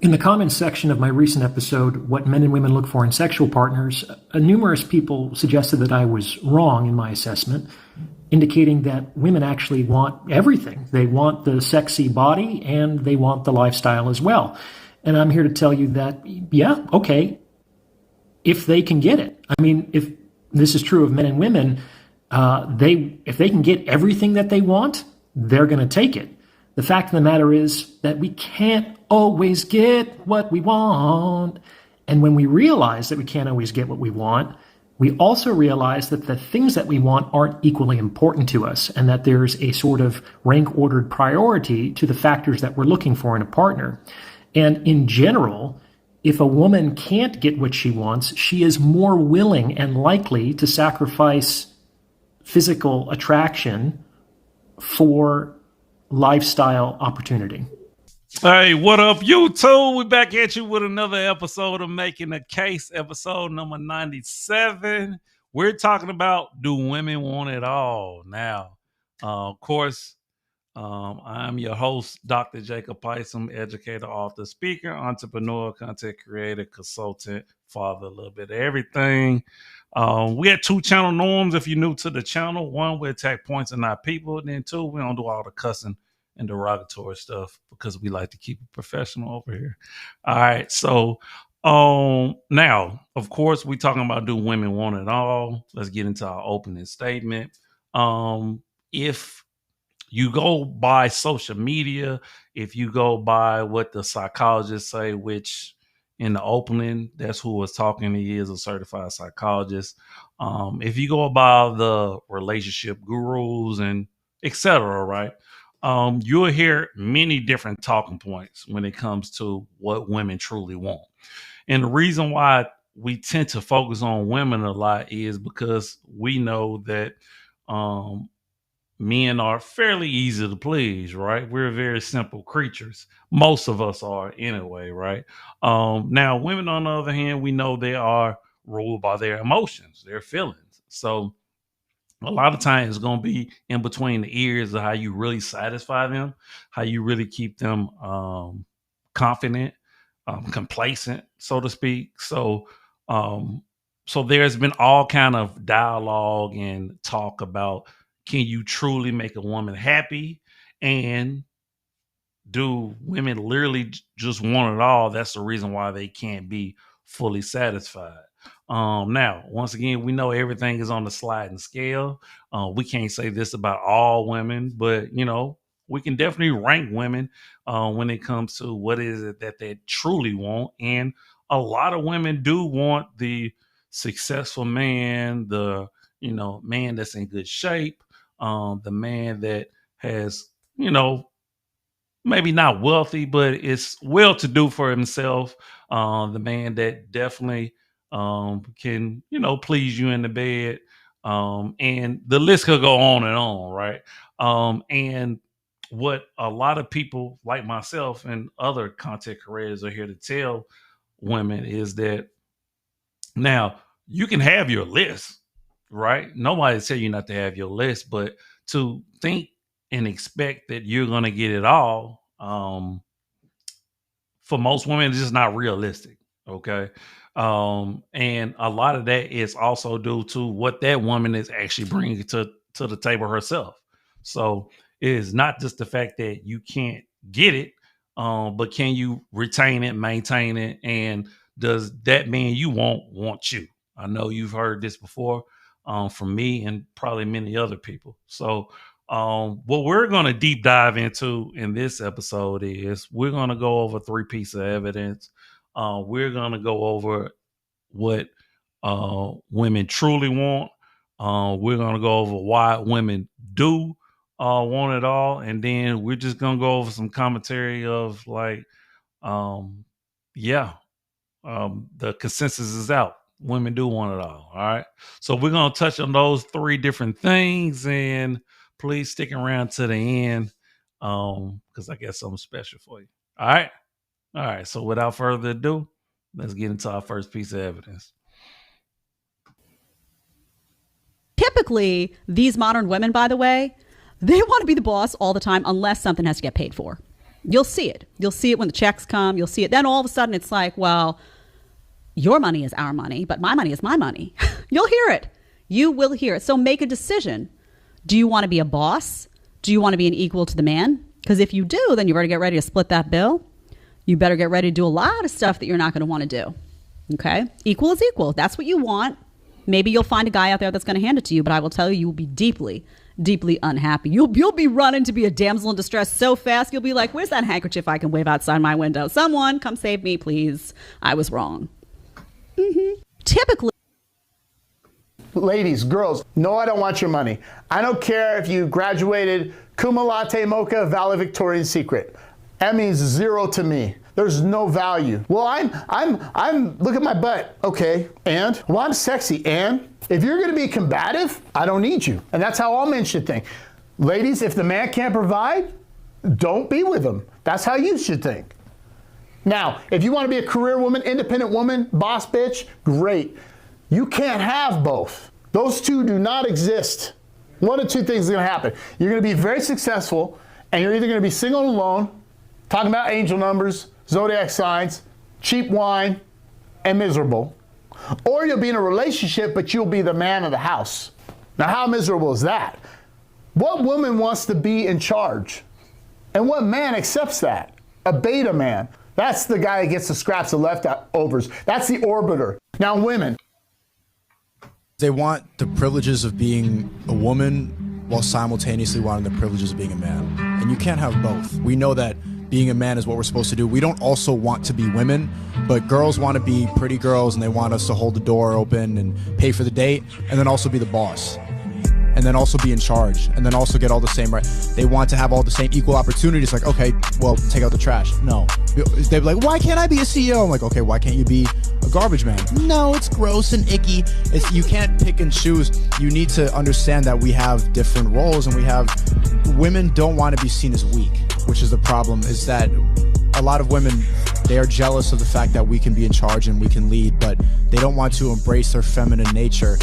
In the comments section of my recent episode, What Men and Women Look For in Sexual Partners, numerous people suggested that I was wrong in my assessment, indicating that women actually want everything. They want the sexy body and they want the lifestyle as well. And I'm here to tell you that, yeah, okay, if they can get it. I mean, if this is true of men and women, if they can get everything that they want, they're going to take it. The fact of the matter is that we can't always get what we want. And when we realize that we can't always get what we want, we also realize that the things that we want aren't equally important to us, and that there's a sort of rank-ordered priority to the factors that we're looking for in a partner. And in general, if a woman can't get what she wants, she is more willing and likely to sacrifice physical attraction for lifestyle opportunity. Hey, what up, YouTube? We back at you with another episode of Making a Case, episode number 97. We're talking about, do women want it all? Now, of course, I'm your host, Dr. Jacob Isom, educator, author, speaker, entrepreneur, content creator, consultant, father, a little bit of everything. We had two channel norms. If you're new to the channel, one, we attack points and not people. And then two, we don't do all the cussing and derogatory stuff because we like to keep it professional over here. All right. So now, of course, we're talking about, do women want it all? Let's get into our opening statement. If you go by social media, if you go by what the psychologists say, which in the opening, that's who was talking. He is a certified psychologist. If you go by the relationship gurus and etc., right? You'll hear many different talking points when it comes to what women truly want. And the reason why we tend to focus on women a lot is because we know that men are fairly easy to please, right? We're very simple creatures. Most of us are anyway, right? Now, women, on the other hand, we know they are ruled by their emotions, their feelings. So a lot of times it's going to be in between the ears of how you really satisfy them, how you really keep them confident, complacent, so to speak. So there's been all kind of dialogue and talk about, can you truly make a woman happy? And do women literally just want it all? That's the reason why they can't be fully satisfied. Now, once again, we know everything is on the sliding scale. We can't say this about all women, but we can definitely rank women when it comes to what is it that they truly want. And a lot of women do want the successful man, the man that's in good shape, the man that has, maybe not wealthy, but it's well to do for himself. The man that definitely can, please you in the bed. And the list could go on and on, right? And what a lot of people like myself and other content creators are here to tell women is that, now, you can have your list, right? Nobody tell you not to have your list, but to think and expect that you're going to get it all, for most women, it's just not realistic. Okay. And a lot of that is also due to what that woman is actually bringing to the table herself. So it is not just the fact that you can't get it, but can you retain it, maintain it, and does that man you want you? I know you've heard this before from me and probably many other people. So what we're going to deep dive into in this episode is we're going to go over 3 pieces of evidence. We're going to go over what women truly want. We're going to go over why women do want it all. And then we're just going to go over some commentary of like, the consensus is out. Women do want it all. All right. So we're going to touch on those 3 different things, and please stick around to the end because I got something special for you. All right. All right. So without further ado, let's get into our first piece of evidence. Typically, these modern women, by the way, they want to be the boss all the time unless something has to get paid for. You'll see it. You'll see it when the checks come. You'll see it. Then all of a sudden it's like, well, your money is our money, but my money is my money. You'll hear it. You will hear it. So make a decision. Do you want to be a boss? Do you want to be an equal to the man? Because if you do, then you better get ready to split that bill. You better get ready to do a lot of stuff that you're not going to want to do. Okay? Equal is equal. That's what you want. Maybe you'll find a guy out there that's going to hand it to you, but I will tell you, you will be deeply, deeply unhappy. You'll be running to be a damsel in distress so fast, you'll be like, where's that handkerchief I can wave outside my window? Someone come save me, please. I was wrong. Typically. Ladies, girls, no, I don't want your money. I don't care if you graduated cum laude, mocha, valedictorian secret. That means zero to me. There's no value. Well, I'm look at my butt. Okay, and? Well, I'm sexy, and? If you're gonna be combative, I don't need you. And that's how all men should think. Ladies, if the man can't provide, don't be with him. That's how you should think. Now, if you wanna be a career woman, independent woman, boss bitch, great. You can't have both. Those two do not exist. One of two things is gonna happen. You're gonna be very successful, and you're either gonna be single and alone, talking about angel numbers, zodiac signs, cheap wine, and miserable. Or you'll be in a relationship, but you'll be the man of the house. Now, how miserable is that? What woman wants to be in charge? And what man accepts that? A beta man. That's the guy that gets the scraps of leftovers. That's the orbiter. Now, women. They want the privileges of being a woman while simultaneously wanting the privileges of being a man. And you can't have both. We know that being a man is what we're supposed to do. We don't also want to be women, but girls want to be pretty girls and they want us to hold the door open and pay for the date and then also be the boss. And then also be in charge and then also get all the same right. They want to have all the same equal opportunities. Like, okay, well, take out the trash. No. They'd be like, why can't I be a CEO? I'm like, okay, why can't you be a garbage man? No, it's gross and icky. You can't pick and choose. You need to understand that we have different roles and women don't want to be seen as weak, which is the problem, is that a lot of women, they are jealous of the fact that we can be in charge and we can lead, but they don't want to embrace their feminine nature.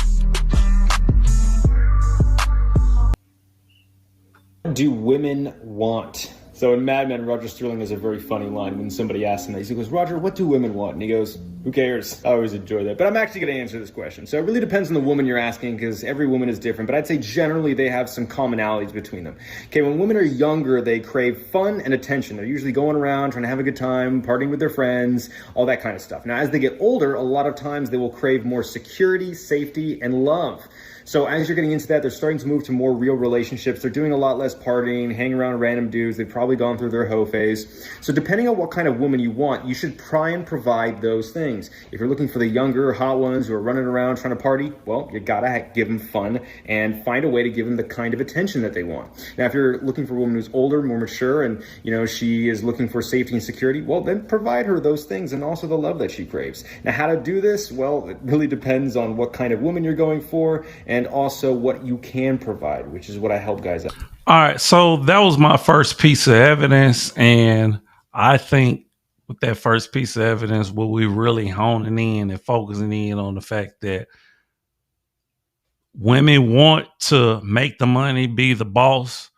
Do women want? So in Mad Men, Roger Sterling has a very funny line when somebody asks him that. He goes, Roger, what do women want? And he goes, who cares? I always enjoy that. But I'm actually going to answer this question. So it really depends on the woman you're asking because every woman is different. But I'd say generally they have some commonalities between them. Okay, when women are younger, they crave fun and attention. They're usually going around trying to have a good time, partying with their friends, all that kind of stuff. Now, as they get older, a lot of times they will crave more security, safety, and love. So as you're getting into that, they're starting to move to more real relationships. They're doing a lot less partying, hanging around random dudes. They've probably gone through their hoe phase. So depending on what kind of woman you want, you should try and provide those things. If you're looking for the younger, hot ones who are running around trying to party, well, you gotta give them fun and find a way to give them the kind of attention that they want. Now, if you're looking for a woman who's older, more mature, and she is looking for safety and security, well, then provide her those things and also the love that she craves. Now, how to do this? Well, it really depends on what kind of woman you're going for and also what you can provide, which is what I help guys out. All right, so that was my first piece of evidence, and I think with that first piece of evidence, what we really honing in and focusing in on the fact that women want to make the money, be the boss,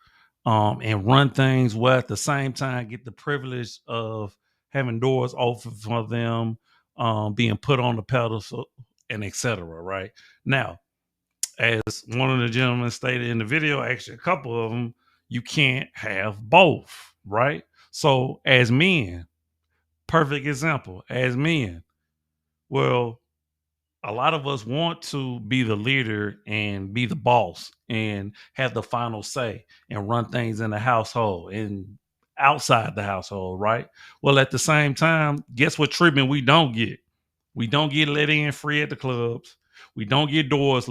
and run things, while at the same time get the privilege of having doors open for them, being put on the pedestal, and etc. Right now, as one of the gentlemen stated in the video, actually a couple of them, you can't have both, right? So as men, perfect example, as men, well, a lot of us want to be the leader and be the boss and have the final say and run things in the household and outside the household, right? Well, at the same time, guess what treatment we don't get? We don't get let in free at the clubs. We don't get doors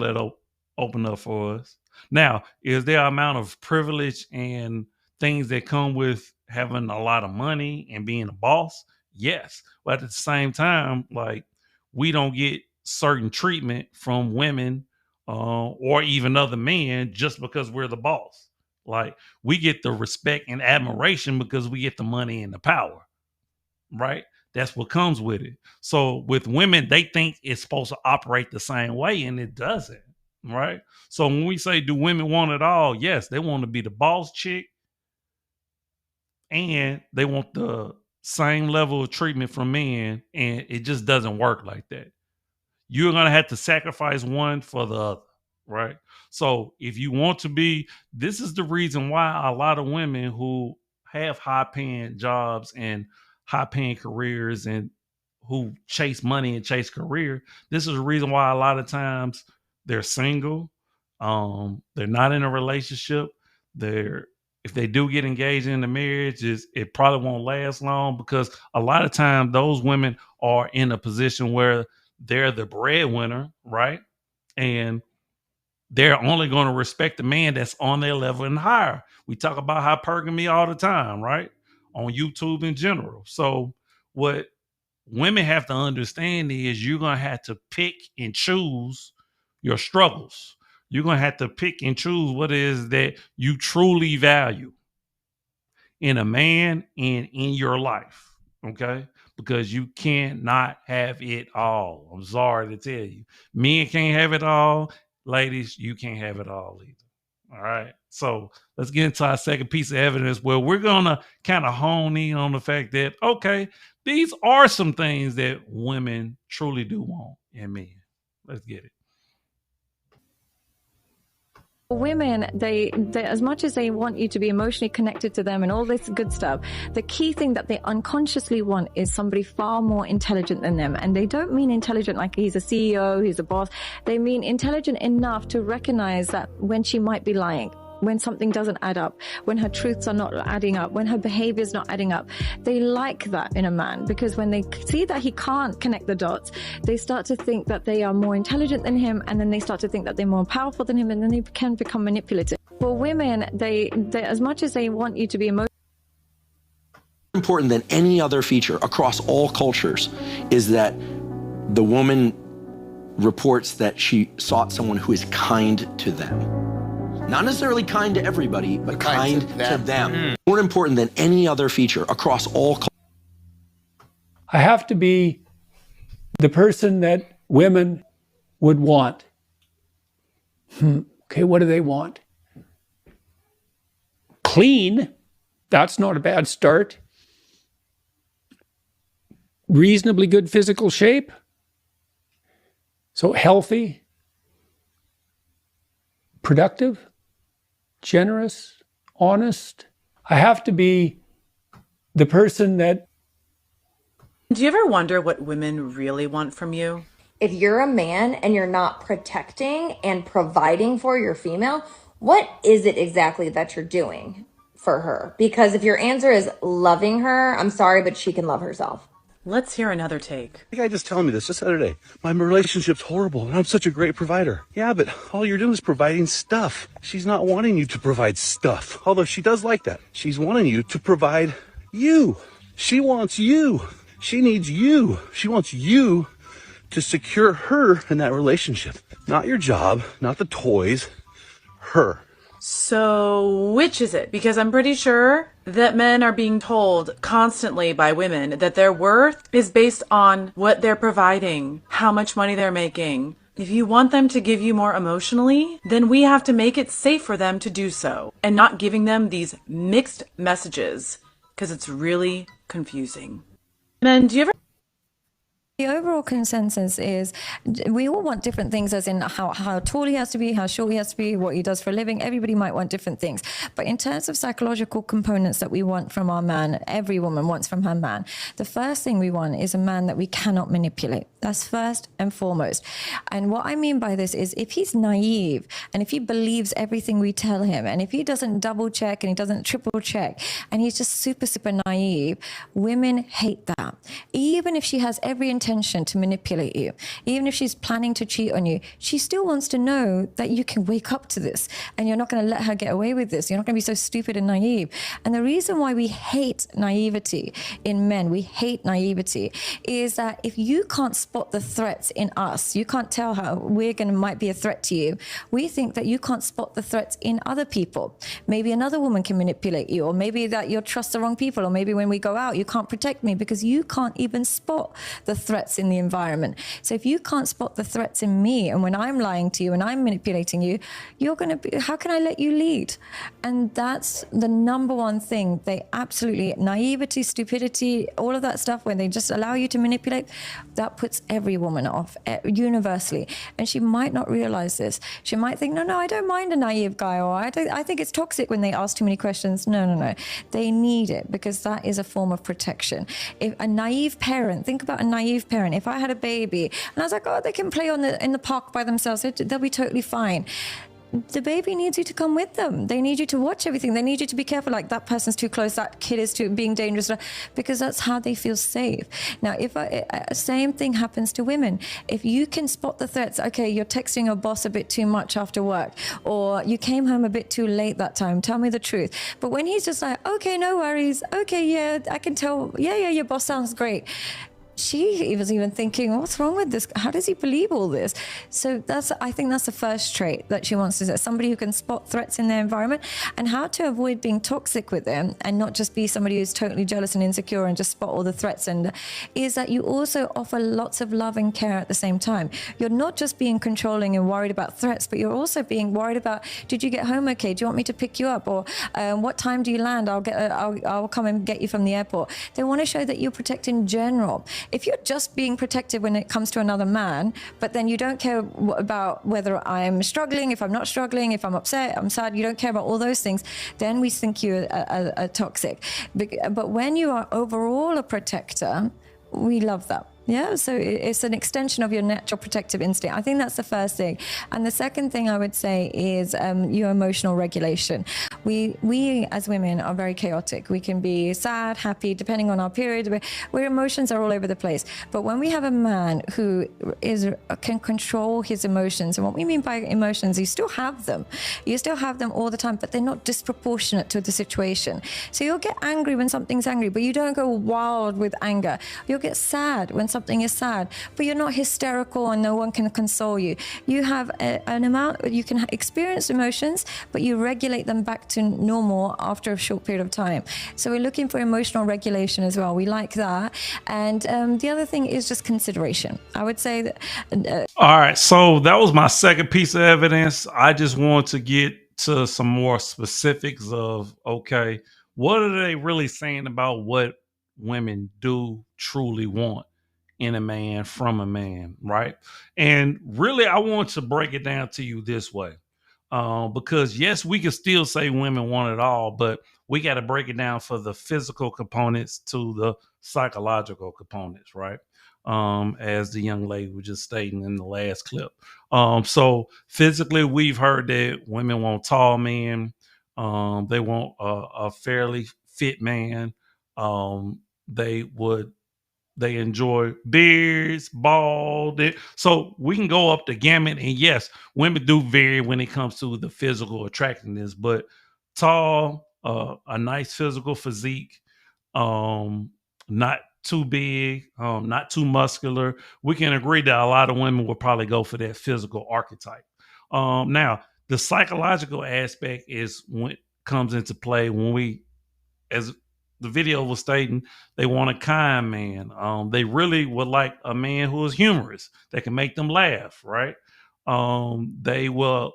open up for us. Now, is there an amount of privilege and things that come with having a lot of money and being a boss? Yes. But at the same time, like, we don't get certain treatment from women or even other men just because we're the boss. Like, we get the respect and admiration because we get the money and the power, right? That's what comes with it. So with women, they think it's supposed to operate the same way, and it doesn't, right? So when we say, do women want it all? Yes, they want to be the boss chick and they want the same level of treatment from men, and it just doesn't work like that. You're going to have to sacrifice one for the other, right? So if you want to be, this is the reason why a lot of women who have high paying jobs and high paying careers and who chase money and chase career, this is the reason why a lot of times they're single. They're not in a relationship. If they do get engaged in the marriage, it probably won't last long, because a lot of times those women are in a position where they're the breadwinner, right? And they're only going to respect the man that's on their level and higher. We talk about hypergamy all the time, right? On YouTube in general. So what women have to understand is you're going to have to pick and choose your struggles. You're going to have to pick and choose what it is that you truly value in a man and in your life, okay? Because you cannot have it all. I'm sorry to tell you. Men can't have it all. Ladies, you can't have it all either. All right. So let's get into our second piece of evidence where we're going to kind of hone in on the fact that, okay, these are some things that women truly do want in men. Let's get it. Women, they as much as they want you to be emotionally connected to them and all this good stuff, the key thing that they unconsciously want is somebody far more intelligent than them. And they don't mean intelligent like he's a CEO, he's a boss. They mean intelligent enough to recognize that when she might be lying, when something doesn't add up, when her truths are not adding up, when her behavior is not adding up. They like that in a man, because when they see that he can't connect the dots, they start to think that they are more intelligent than him, and then they start to think that they're more powerful than him, and then they can become manipulative. For women, they as much as they want you to be emotional, important than any other feature across all cultures is that the woman reports that she sought someone who is kind to them. Not necessarily kind to everybody, but kind to them. More important than any other feature across all cultures. I have to be the person that women would want. Okay, what do they want? Clean, that's not a bad start. Reasonably good physical shape. So healthy, productive, generous, honest. I have to be the person that... Do you ever wonder what women really want from you? If you're a man and you're not protecting and providing for your female, what is it exactly that you're doing for her? Because if your answer is loving her, I'm sorry, but she can love herself. Let's hear another take. The guy just telling me this just the other day. My relationship's horrible and I'm such a great provider. Yeah, but all you're doing is providing stuff. She's not wanting you to provide stuff, although she does like that. She's wanting you to provide you. She wants you. She needs you. She wants you to secure her in that relationship. Not your job, not the toys, her. So which is it? Because I'm pretty sure that men are being told constantly by women that their worth is based on what they're providing, how much money they're making. If you want them to give you more emotionally, then we have to make it safe for them to do so and not giving them these mixed messages, because it's really confusing. Men, do you ever... The overall consensus is we all want different things, as in how tall he has to be, how short he has to be, what he does for a living. Everybody might want different things. But in terms of psychological components that we want from our man, every woman wants from her man, the first thing we want is a man that we cannot manipulate. That's first and foremost. And what I mean by this is if he's naive and if he believes everything we tell him, and if he doesn't double check and he doesn't triple check, and he's just super, super naive, women hate that. Even if she has every intention to manipulate you, even if she's planning to cheat on you, she still wants to know that you can wake up to this and you're not going to let her get away with this. You're not going to be so stupid and naive. And the reason why we hate naivety in men, we hate naivety, is that if you can't spot the threats in us, you can't tell how might be a threat to you, we think that you can't spot the threats in other people. Maybe another woman can manipulate you, or maybe that you trust the wrong people, or maybe when we go out you can't protect me because you can't even spot the threat threats in the environment. So if you can't spot the threats in me, and when I'm lying to you and I'm manipulating you, you're going to be, how can I let you lead? And that's the number one thing. They absolutely, naivety, stupidity, all of that stuff, when they just allow you to manipulate, that puts every woman off universally. And she might not realize this. She might think, no, I don't mind a naive guy, or I think it's toxic when they ask too many questions. No. They need it, because that is a form of protection. If a naive parent, think about a naive parent. If I had a baby and I was like, oh, they can play in the park by themselves, they'll be totally fine. The baby needs you to come with them. They need you to watch everything. They need you to be careful, like that person's too close, that kid is being dangerous, because that's how they feel safe. Now, same thing happens to women. If you can spot the threats, okay, you're texting your boss a bit too much after work, or you came home a bit too late that time, tell me the truth. But when he's just like, okay, no worries, okay, yeah, I can tell, yeah, your boss sounds great. She was even thinking, what's wrong with this? How does he believe all this? So I think that's the first trait that she wants to see, somebody who can spot threats in their environment, and how to avoid being toxic with them and not just be somebody who's totally jealous and insecure and just spot all the threats. And is that you also offer lots of love and care at the same time. You're not just being controlling and worried about threats, but you're also being worried about, did you get home okay? Do you want me to pick you up? Or what time do you land? I'll come and get you from the airport. They want to show that you're protected in general. If you're just being protected when it comes to another man, but then you don't care about whether I'm struggling, if I'm not struggling, if I'm upset, I'm sad, you don't care about all those things, then we think you're a toxic. But when you are overall a protector, we love that. Yeah, so it's an extension of your natural protective instinct. I think that's the first thing. And the second thing I would say is your emotional regulation. We as women are very chaotic. We can be sad, happy, depending on our period. Our emotions are all over the place. But when we have a man who can control his emotions, and what we mean by emotions, you still have them. You still have them all the time, but they're not disproportionate to the situation. So you'll get angry when something's angry, but you don't go wild with anger. You'll get sad when something is sad, but you're not hysterical and no one can console you. You have an amount, you can experience emotions, but you regulate them back to normal after a short period of time. So we're looking for emotional regulation as well. We like that. And the other thing is just consideration. I would say that. All right. So that was my second piece of evidence. I just want to get to some more specifics of, okay, what are they really saying about what women do truly want in a man from a man, right? And really, I want to break it down to you this way. Because yes, we can still say women want it all, but we got to break it down for the physical components to the psychological components, right? As the young lady was just stating in the last clip. So physically, we've heard that women want tall men. They want a fairly fit man. They enjoy beards, bald. So we can go up the gamut. And yes, women do vary when it comes to the physical attractiveness, but tall, a nice physical physique, not too big, not too muscular. We can agree that a lot of women will probably go for that physical archetype. Now, the psychological aspect is when it comes into play when we, as the video was stating, they want a kind man. They really would like a man who is humorous, that can make them laugh, right? They will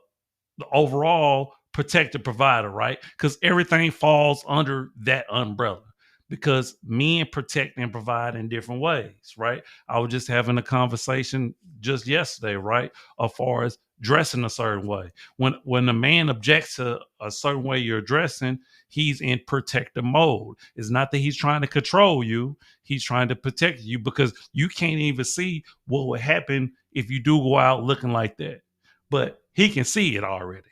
overall protect the provider, right? Because everything falls under that umbrella. Because men protect and provide in different ways, right? I was just having a conversation just yesterday, right? As far as dressing a certain way. When a man objects to a certain way you're dressing, he's in protective mode. It's not that he's trying to control you. He's trying to protect you, because you can't even see what would happen if you do go out looking like that. But he can see it already,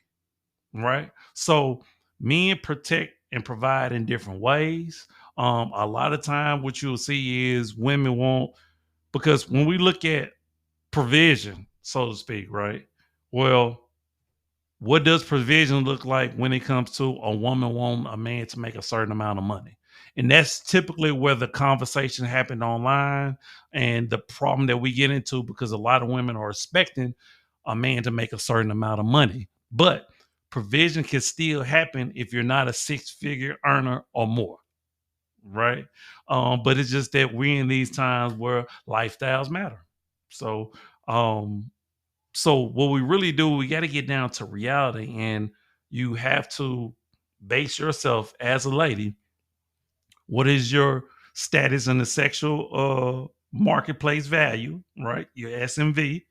right? So men protect and provide in different ways. A lot of time what you'll see is women want, because when we look at provision, so to speak, right? Well, what does provision look like when it comes to a woman wanting a man to make a certain amount of money? And that's typically where the conversation happened online, and the problem that we get into, because a lot of women are expecting a man to make a certain amount of money. But provision can still happen if you're not a six-figure earner or more, right? But it's just that we're in these times where lifestyles matter. So, so what we really do, we got to get down to reality, and you have to base yourself as a lady. What is your status in the sexual marketplace value, right? Your SMV,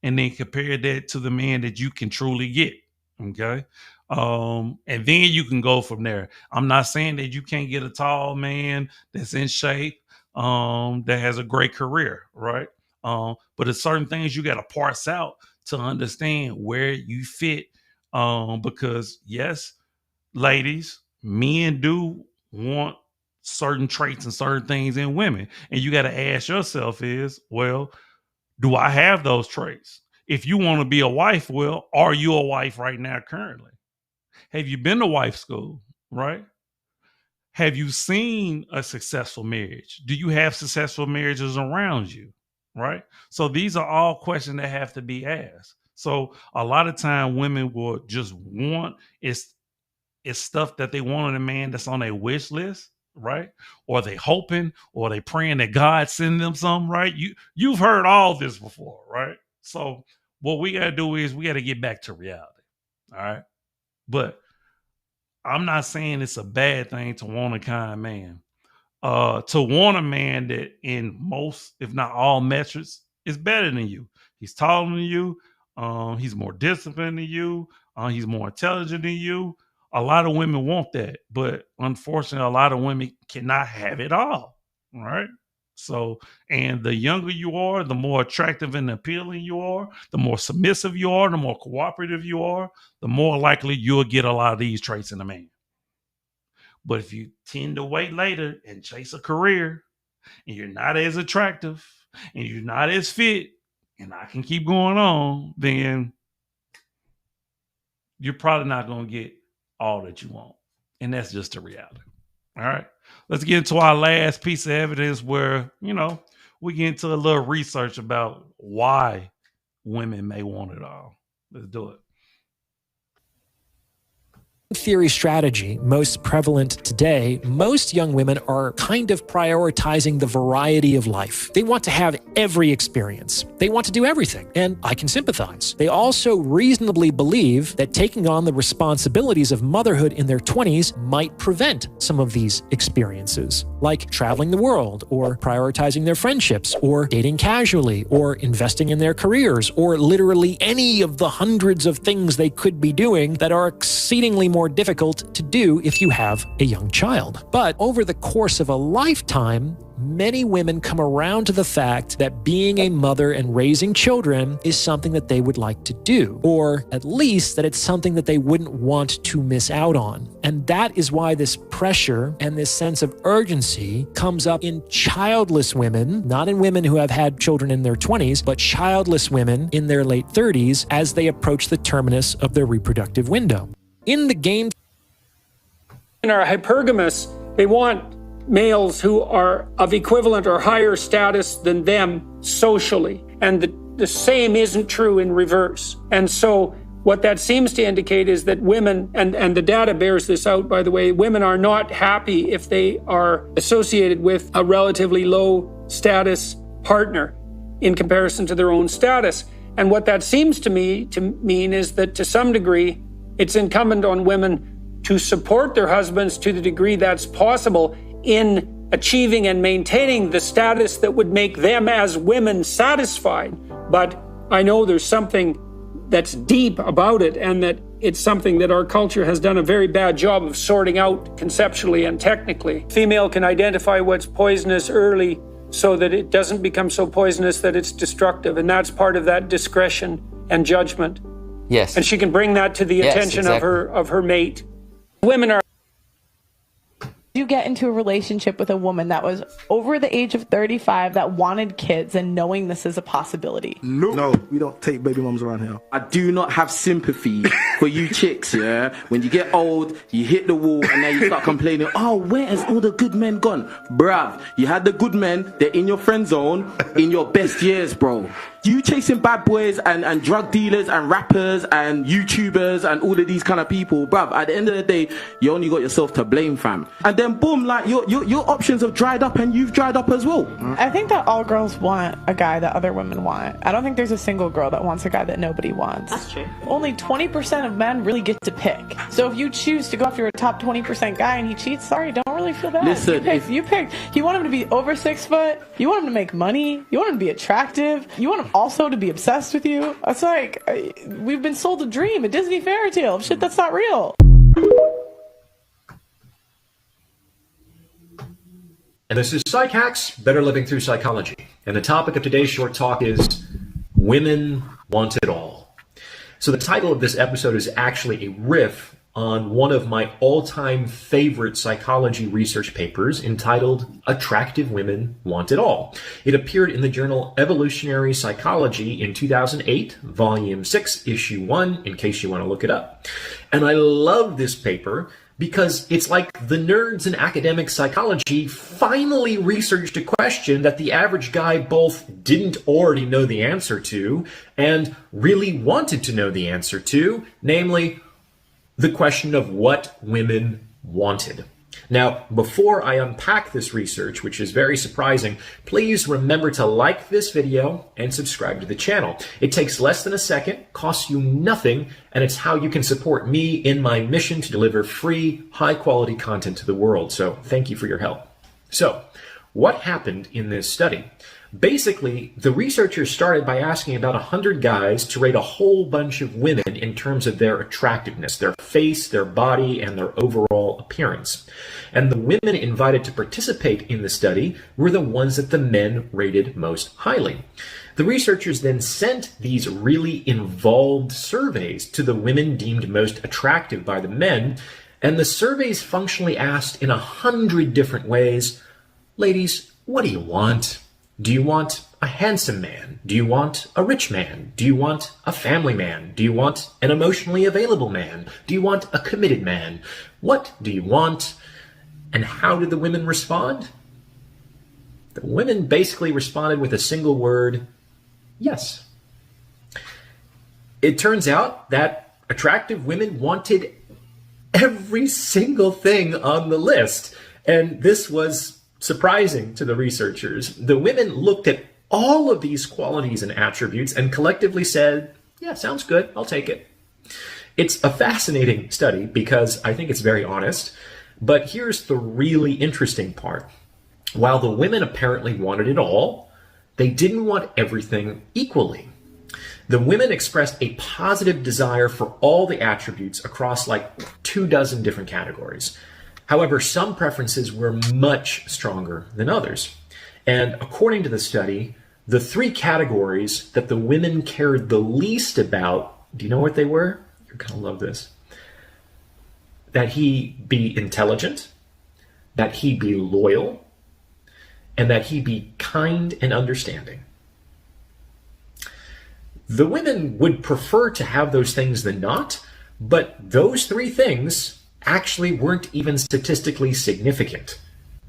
and then compare that to the man that you can truly get. Okay. And then you can go from there. I'm not saying that you can't get a tall man that's in shape, that has a great career, right? But there's certain things you got to parse out to understand where you fit. Because yes, ladies, men do want certain traits and certain things in women. And you got to ask yourself is, well, do I have those traits? If you want to be a wife, well, are you a wife right now currently? Have you been to wife school, right? Have you seen a successful marriage? Do you have successful marriages around you, right? So these are all questions that have to be asked. So a lot of time women will just want it's stuff that they want in a man that's on a wish list, right? Or they hoping, or they praying that God send them something, right? You've heard all this before, right? So what we got to do is we got to get back to reality, all right? But I'm not saying it's a bad thing to want a kind man. To want a man that in most, if not all metrics, is better than you. He's taller than you. He's more disciplined than you. He's more intelligent than you. A lot of women want that, but unfortunately, a lot of women cannot have it all, right? So, and the younger you are, the more attractive and appealing you are, the more submissive you are, the more cooperative you are, the more likely you'll get a lot of these traits in a man. But if you tend to wait later and chase a career, and you're not as attractive, and you're not as fit, and I can keep going on, then you're probably not going to get all that you want. And that's just the reality. All right. Let's get into our last piece of evidence where, we get into a little research about why women may want it all. Let's do it. Theory strategy, most prevalent today, most young women are kind of prioritizing the variety of life. They want to have every experience. They want to do everything, and I can sympathize. They also reasonably believe that taking on the responsibilities of motherhood in their 20s might prevent some of these experiences, like traveling the world, or prioritizing their friendships, or dating casually, or investing in their careers, or literally any of the hundreds of things they could be doing that are exceedingly more difficult to do if you have a young child. But over the course of a lifetime, many women come around to the fact that being a mother and raising children is something that they would like to do, or at least that it's something that they wouldn't want to miss out on. And that is why this pressure and this sense of urgency comes up in childless women, not in women who have had children in their 20s, but childless women in their late 30s as they approach the terminus of their reproductive window. In the game, in our hypergamous, they want males who are of equivalent or higher status than them socially. And the same isn't true in reverse. And so what that seems to indicate is that women, and the data bears this out, by the way, women are not happy if they are associated with a relatively low status partner in comparison to their own status. And what that seems to me to mean is that to some degree, it's incumbent on women to support their husbands to the degree that's possible in achieving and maintaining the status that would make them as women satisfied. But I know there's something that's deep about it, and that it's something that our culture has done a very bad job of sorting out conceptually and technically. Female can identify what's poisonous early so that it doesn't become so poisonous that it's destructive, and that's part of that discretion and judgment. Yes. And she can bring that to the attention of her mate. Women are... You get into a relationship with a woman that was over the age of 35 that wanted kids and knowing this is a possibility. No, we don't take baby mums around here. I do not have sympathy for you chicks, yeah? When you get old, you hit the wall and then you start complaining, oh, where has all the good men gone? Bruv, you had the good men, they're in your friend zone, in your best years, bro. You chasing bad boys and drug dealers and rappers and YouTubers and all of these kind of people, bruv, at the end of the day, you only got yourself to blame, fam. And then boom, like your options have dried up and you've dried up as well. I think that all girls want a guy that other women want. I don't think there's a single girl that wants a guy that nobody wants. That's true. Only 20% of men really get to pick. So if you choose to go after a top 20% guy and he cheats, sorry, don't really feel bad. Listen, you picked. You want him to be over 6 foot. You want him to make money. You want him to be attractive. You want him also to be obsessed with you. It's like, we've been sold a dream, a Disney fairy tale of shit that's not real. And this is Psych Hacks, Better Living Through Psychology. And the topic of today's short talk is Women Want It All. So the title of this episode is actually a riff on one of my all-time favorite psychology research papers entitled Attractive Women Want It All. It appeared in the journal Evolutionary Psychology in 2008, volume 6, issue 1, in case you want to look it up. And I love this paper because it's like the nerds in academic psychology finally researched a question that the average guy both didn't already know the answer to and really wanted to know the answer to, namely, the question of what women wanted. Now, before I unpack this research, which is very surprising, please remember to like this video and subscribe to the channel. It takes less than a second, costs you nothing, and it's how you can support me in my mission to deliver free, high-quality content to the world. So thank you for your help. So, what happened in this study? Basically, the researchers started by asking about 100 guys to rate a whole bunch of women in terms of their attractiveness, their face, their body, and their overall appearance. And the women invited to participate in the study were the ones that the men rated most highly. The researchers then sent these really involved surveys to the women deemed most attractive by the men, and the surveys functionally asked in 100 different ways, ladies, what do you want? Do you want a handsome man? Do you want a rich man? Do you want a family man? Do you want an emotionally available man? Do you want a committed man? What do you want? And how did the women respond? The women basically responded with a single word, yes. It turns out that attractive women wanted every single thing on the list. And this was surprising to the researchers. The women looked at all of these qualities and attributes and collectively said, yeah, sounds good, I'll take it. It's a fascinating study because I think it's very honest, but here's the really interesting part. While the women apparently wanted it all, they didn't want everything equally. The women expressed a positive desire for all the attributes across like 24 different categories. However, some preferences were much stronger than others. And according to the study, the 3 categories that the women cared the least about, do you know what they were? You're going to love this. That he be intelligent, that he be loyal, and that he be kind and understanding. The women would prefer to have those things than not, but those 3 things actually weren't even statistically significant,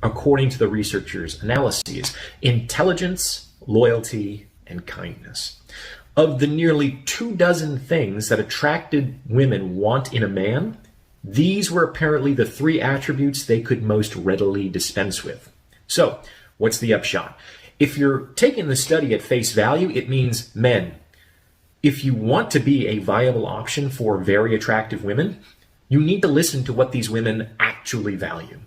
according to the researchers' analyses. Intelligence, loyalty, and kindness. Of the nearly 24 things that attracted women want in a man, these were apparently the 3 attributes they could most readily dispense with. So, what's the upshot? If you're taking the study at face value, it means men. If you want to be a viable option for very attractive women, you need to listen to what these women actually value.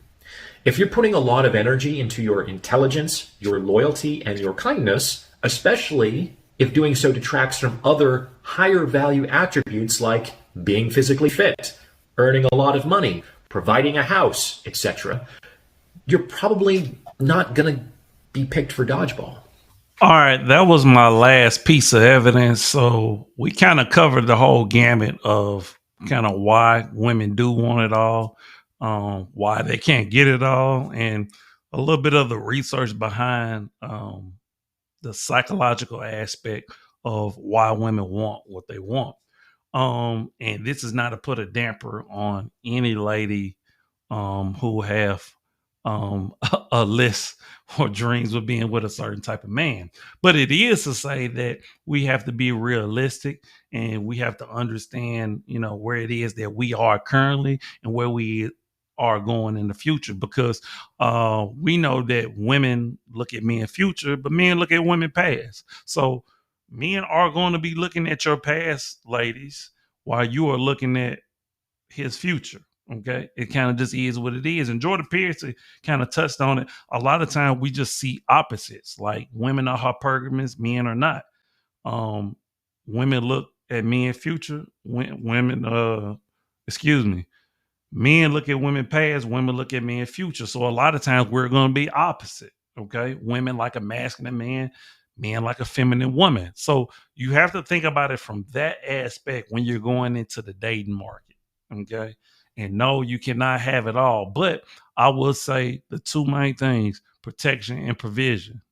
If you're putting a lot of energy into your intelligence, your loyalty, and your kindness, especially if doing so detracts from other higher value attributes like being physically fit, earning a lot of money, providing a house, etc., you're probably not going to be picked for dodgeball. All right, that was my last piece of evidence. So we kind of covered the whole gamut of kind of why women do want it all, why they can't get it all, and a little bit of the research behind the psychological aspect of why women want what they want. And this is not to put a damper on any lady who have a list or dreams of being with a certain type of man. But it is to say that we have to be realistic and we have to understand, where it is that we are currently and where we are going in the future, because we know that women look at men future, but men look at women past. So men are going to be looking at your past, ladies, while you are looking at his future. Okay, it kind of just is what it is. And Jordan Pearson kind of touched on it. A lot of times we just see opposites, like women are hypergamous, men are not. Women look at men future, men look at women past, women look at men future. So a lot of times we're going to be opposite. Okay, women like a masculine man, men like a feminine woman. So you have to think about it from that aspect when you're going into the dating market. Okay. And no, you cannot have it all. But I will say the two main things, protection and provision.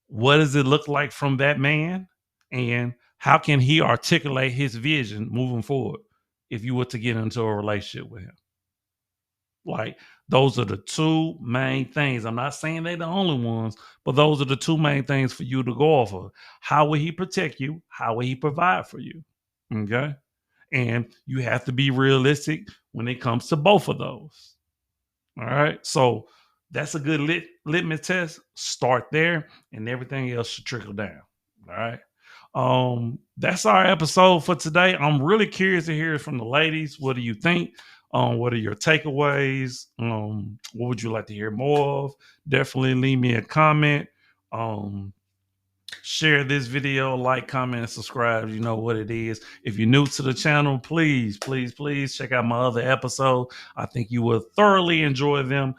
What does it look like from that man? And how can he articulate his vision moving forward if you were to get into a relationship with him? Like, those are the two main things. I'm not saying they're the only ones, but those are the two main things for you to go off of. How will he protect you? How will he provide for you? Okay. And you have to be realistic when it comes to both of those. All right. So that's a good litmus test. Start there and everything else should trickle down. All right. That's our episode for today. I'm really curious to hear from the ladies. What do you think? What are your takeaways? What would you like to hear more of? Definitely leave me a comment. Share this video, like, comment, and subscribe. You know what it is. If you're new to the channel, please check out my other episode. I think you will thoroughly enjoy them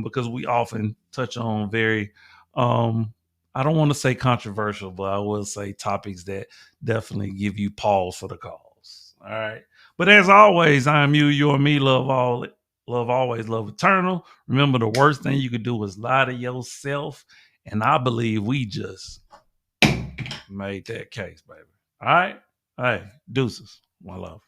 because we often touch on very, I don't want to say controversial, but I will say topics that definitely give you pause for the cause. All right. But as always, I am you, you're me, love all, love always, love eternal. Remember, the worst thing you could do is lie to yourself. And I believe we just made that case, baby. All right. Hey, deuces. My love.